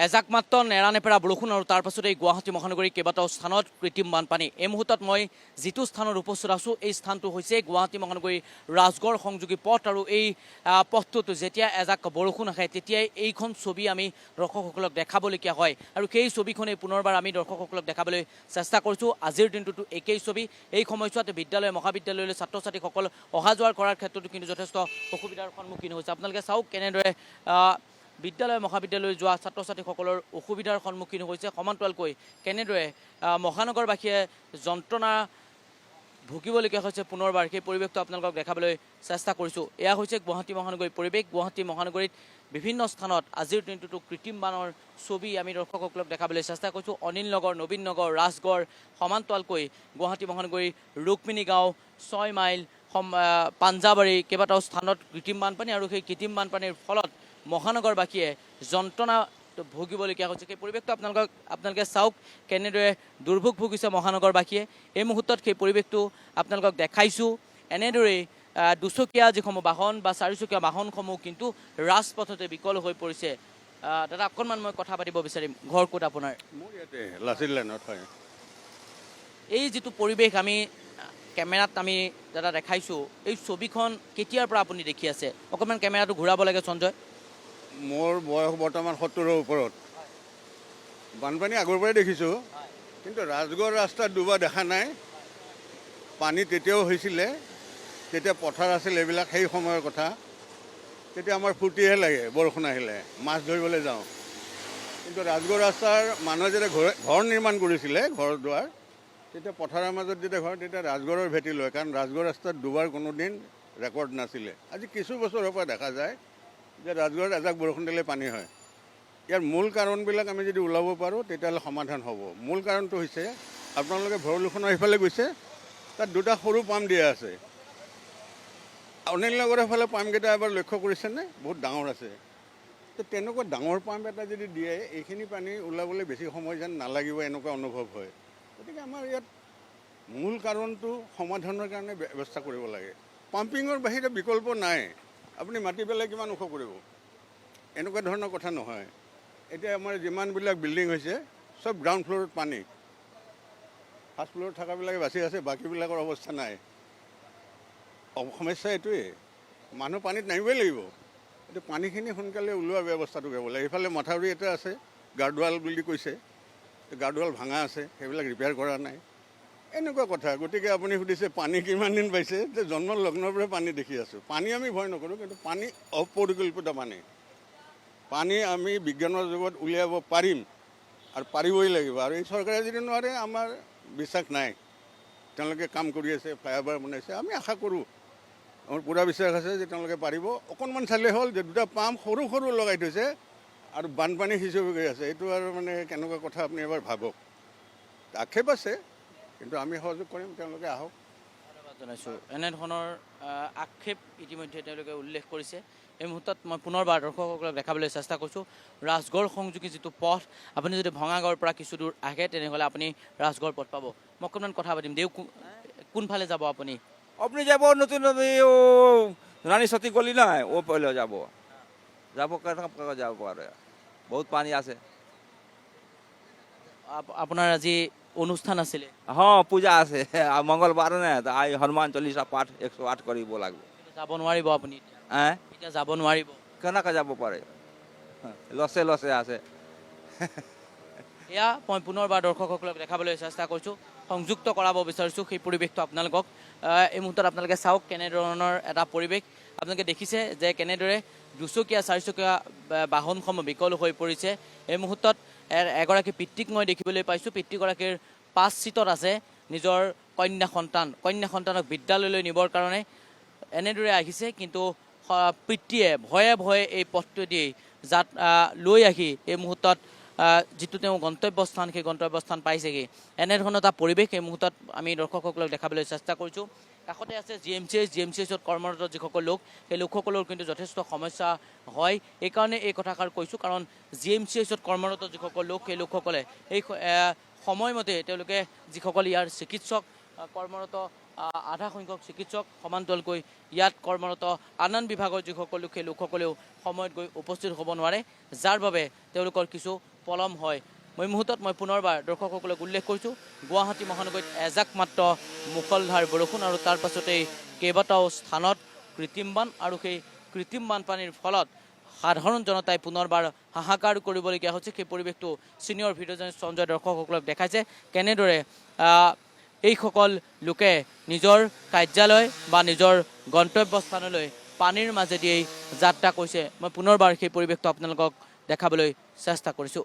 এজাক মাত্ৰ নেৰানেপেৰা বৰষুণ আৰু তাৰ পাছতে গুৱাহাটী মহানগৰীৰ কেইবাটাও স্থানত কৃত্ৰিম বানপানী। এই মুহূৰ্তত মই যিটো স্থানত উপস্থিত আছোঁ এই স্থানটো হৈছে গুৱাহাটী মহানগৰীৰ ৰাজগড় সংযোগী পথ আৰু এই পথটোত যেতিয়া এজাক বৰষুণ আহে তেতিয়াই এইখন ছবি আমি দৰ্শকসকলক দেখাবলগীয়া হয় আৰু সেই ছবিখনেই পুনৰবাৰ আমি দৰ্শকসকলক দেখাবলৈ চেষ্টা কৰিছোঁ। আজিৰ দিনটোতো একেই ছবি। এই সময়ছোৱাত বিদ্যালয় মহাবিদ্যালয়লৈ ছাত্ৰ ছাত্ৰীসকল অহা যোৱা কৰাৰ ক্ষেত্ৰতো কিন্তু যথেষ্ট অসুবিধাৰ সন্মুখীন হৈছে। আপোনালোকে চাওক কেনেদৰে বিদ্যালয় মহাবিদ্যালয় যোৱা ছাত্ৰ ছাত্ৰীসকলৰ অসুবিধাৰ সন্মুখীন হৈছে। সমান্তৰালকৈ কেনেদৰে মহানগৰবাসীয়ে যন্ত্ৰণা ভুগিবলগীয়া হৈছে পুনৰবাৰ সেই পৰিৱেশটো আপোনালোকক দেখাবলৈ চেষ্টা কৰিছোঁ। এয়া হৈছে গুৱাহাটী মহানগৰীৰ পৰিৱেশ। গুৱাহাটী মহানগৰীত বিভিন্ন স্থানত আজিৰ দিনটোতো কৃত্ৰিম বানৰ ছবি আমি দৰ্শকসকলক দেখাবলৈ চেষ্টা কৰিছোঁ। অনিল নগৰ, নবীন নগৰ, ৰাজগড়, সমান্তৰালকৈ গুৱাহাটী মহানগৰীৰ ৰুক্মিণী গাঁও, 6 মাইল, পাঞ্জাবাৰী কেইবাটাও স্থানত কৃত্ৰিম বানপানী আৰু সেই কৃত্ৰিম বানপানীৰ ফলত মহানগৰবাসীয়ে যন্ত্ৰণা ভুগিবলগীয়া হৈছে। সেই পৰিৱেশটো আপোনালোকে চাওক কেনেদৰে দুৰ্ভোগ ভুগিছে মহানগৰবাসীয়ে। এই মুহূৰ্তত সেই পৰিৱেশটো আপোনালোকক দেখাইছোঁ। এনেদৰেই দুচকীয়া যিসমূহ বাহন বা চাৰিচকীয়া বাহনসমূহ কিন্তু ৰাজপথতে বিকল হৈ পৰিছে। দাদা অকণমান মই কথা পাতিব বিচাৰিম। ঘৰ ক'ত আপোনাৰ? মোৰ ইয়াতে লাচিত লাইনত হয়। এই যিটো পৰিৱেশ আমি কেমেৰাত আমি দাদা দেখাইছোঁ, এই ছবিখন কেতিয়াৰ পৰা আপুনি দেখি আছে? অকণমান কেমেৰাটো ঘূৰাব লাগে সঞ্জয়। মোৰ বয়স বৰ্তমান 70ৰ ওপৰত। বানপানী আগৰ পৰাই দেখিছোঁ, কিন্তু ৰাজগড় ৰাস্তাত ডুবা দেখা নাই। পানী তেতিয়াও হৈছিলে, তেতিয়া পথাৰ আছিল এইবিলাক সেই সময়ৰ কথা। তেতিয়া আমাৰ ফূৰ্তিহে লাগে বৰষুণ আহিলে, মাছ ধৰিবলৈ যাওঁ। কিন্তু ৰাজগড় ৰাস্তাৰ মানুহে যেতিয়া ঘৰ নিৰ্মাণ কৰিছিলে, ঘৰ দুৱাৰ, তেতিয়া পথাৰৰ মাজত যেতিয়া ঘৰ, তেতিয়া ৰাজগড়ৰ ভেটি লয়, কাৰণ ৰাজগড় ৰাস্তাত ডুবাৰ কোনো দিন ৰেকৰ্ড নাছিলে। আজি কিছু বছৰৰ পৰা দেখা যায় যে ৰাজগড়ত এজাক বৰষুণ দিলে পানী হয়। ইয়াৰ মূল কাৰণবিলাক আমি যদি ওলাব পাৰোঁ তেতিয়াহ'লে সমাধান হ'ব। মূল কাৰণটো হৈছে আপোনালোকে ভৰলুখনৰ সিফালে গৈছে, তাত দুটা সৰু পাম্প দিয়া আছে। অনিল নগৰৰ ফালে পাম্পকেইটা এবাৰ লক্ষ্য কৰিছেনে? বহুত ডাঙৰ আছে। তো তেনেকুৱা ডাঙৰ পাম্প এটা যদি দিয়ে, এইখিনি পানী ওলাবলৈ বেছি সময় যেন নালাগিব এনেকুৱা অনুভৱ হয়। গতিকে আমাৰ ইয়াত মূল কাৰণটো সমাধানৰ কাৰণে ব্যৱস্থা কৰিব লাগে। পাম্পিঙৰ বাহিৰে বিকল্প নাই। আপুনি মাটি পেলাই কিমান ওখ কৰিব, এনেকুৱা ধৰণৰ কথা নহয়। এতিয়া আমাৰ যিমানবিলাক বিল্ডিং হৈছে চব গ্ৰাউণ্ড ফ্ল'ৰত পানী, ফাৰ্ষ্ট ফ্ল'ৰত থকাবিলাকে বাচি আছে, বাকীবিলাকৰ অৱস্থা নাই। সমস্যা এইটোৱেই, মানুহ পানীত নামিবই লাগিব। এইটো পানীখিনি সোনকালে ওলোৱা ব্যৱস্থাটো কৰিব লাগে। এইফালে মথাউৰি এটা আছে, গাৰ্ডৱাল বুলি কৈছে, গাৰ্ডৱাল ভাঙা আছে, সেইবিলাক ৰিপেয়াৰ কৰা নাই। এনেকুৱা কথা। গতিকে আপুনি সুধিছে পানী কিমান দিন পাইছে, যে জন্মৰ লগ্নৰ পৰা পানী দেখি আছোঁ। পানী আমি ভয় নকৰোঁ, কিন্তু পানী অপৰিকল্পিত পানী আমি বিজ্ঞানৰ যুগত উলিয়াব পাৰিম আৰু পাৰিবই লাগিব। আৰু এই চৰকাৰে যদি নোৱাৰে, আমাৰ বিশ্বাস নাই। তেওঁলোকে কাম কৰি আছে, ফ্লাইঅভাৰ বনাইছে, আমি আশা কৰোঁ, আমাৰ পূৰা বিশ্বাস আছে যে তেওঁলোকে পাৰিব। অকণমান চালে হ'ল যে দুটা পাম্প সৰু সৰু লগাই থৈছে আৰু বানপানী সিঁচি গৈ আছে। এইটো আৰু মানে কেনেকুৱা কথা আপুনি এবাৰ ভাবক। আক্ষেপ আছে, কিন্তু আমি সহযোগ কৰিম, তেওঁলোকে আহক। ধন্যবাদ জনাইছোঁ। এনেধৰণৰ আক্ষেপ ইতিমধ্যে তেওঁলোকে উল্লেখ কৰিছে। এই মুহূৰ্তত মই পুনৰবাৰ দৰ্শকসকলক দেখাবলৈ চেষ্টা কৰিছোঁ। ৰাজগড় সংযোগী যিটো পথ, আপুনি যদি ভঙাগড়ৰ পৰা কিছু দূৰ আহে তেনেহ'লে আপুনি ৰাজগড় পথ পাব। মই অকণমান কথা পাতিম। কোনফালে যাব আপুনি? আপনি যাব নতুন ও রানী সতী গলি না, ও পহলে যাব যাব পারে, বহুত পানি আছে। আপোনাৰ আজি অনুষ্ঠান আছিলে? হ্যাঁ, পূজা আছে মঙ্গলবাৰ না, আই হনুমান চল্লিশা পাঠ 108 কৰিব লাগবে। যাব নোৱাৰিব আপুনি? হ্যাঁ, এতিয়া যাব নোৱাৰিব। কেনেকে যাব পাৰে, লছে আছে। এয়া মই পুনৰবাৰ দৰ্শকসকলক দেখাবলৈ চেষ্টা কৰিছোঁ, সংযুক্ত কৰাব বিচাৰিছোঁ সেই পৰিৱেশটো আপোনালোকক। এই মুহূৰ্তত আপোনালোকে চাওক কেনেধৰণৰ এটা পৰিৱেশ। আপোনালোকে দেখিছে যে কেনেদৰে দুচকীয়া চাৰিচকীয়া বাহনসমূহ বিকল হৈ পৰিছে। এই মুহূৰ্তত এগৰাকী পিতৃক মই দেখিবলৈ পাইছোঁ। পিতৃগৰাকীৰ 5 ছিটত আছে নিজৰ কন্যা সন্তানক বিদ্যালয়লৈ নিবৰ কাৰণে এনেদৰে আহিছে, কিন্তু পিতৃয়ে ভয়ে ভয়ে এই পথটোৱেদি লৈ আহি এই মুহূৰ্তত যিটো তেওঁ গন্তব্যস্থান, সেই গন্তব্যস্থান পাইছেগৈ। এনেধৰণৰ এটা পৰিৱেশ এই মুহূৰ্তত আমি দৰ্শকসকলক দেখাবলৈ চেষ্টা কৰিছোঁ। কাষতে আছে GMCH কৰ্মৰত যিসকল লোক, সেই লোকসকলৰ কিন্তু যথেষ্ট সমস্যা হয়। এইকাৰণে এই কথাষাৰ কৈছোঁ, কাৰণ GMCHত কৰ্মৰত যিসকল লোক, সেই লোকসকলে এই সময়মতে তেওঁলোকে যিসকল ইয়াৰ চিকিৎসক কৰ্মৰত, আধা সংখ্যক চিকিৎসক, সমান্তৰালকৈ ইয়াত কৰ্মৰত আন বিভাগৰ যিসকল লোক, সেই লোকসকলেও সময়ত গৈ উপস্থিত হ'ব নোৱাৰে, যাৰ বাবে তেওঁলোকৰ কিছু পলম হয় মই মুহূৰ্তত মই পুনৰবাৰ দৰ্শকসকলক উল্লেখ কৰিছোঁ গুৱাহাটী মহানগৰীত এজাক মাত্ৰ মুখলধাৰ বৰষুণ আৰু তাৰ পাছতেই কেইবাটাও স্থানত কৃত্ৰিম বান আৰু সেই কৃত্ৰিম বানপানীৰ ফলত সাধাৰণ জনতাই পুনৰবাৰ হাহাকাৰ কৰিবলগীয়া হৈছে সেই পৰিৱেশটো ছিনিয়ৰ ভিডিঅ' জাৰ্নেলিষ্ট সঞ্জয় দৰ্শকসকলক দেখাইছে কেনেদৰে এইসকল লোকে নিজৰ কাৰ্যালয় বা নিজৰ গন্তব্যস্থানলৈ পানীৰ মাজেদিয়েই যাত্ৰা কৰিছে মই পুনৰবাৰ সেই পৰিৱেশটো আপোনালোকক দেখাবলৈ চেষ্টা কৰিছোঁ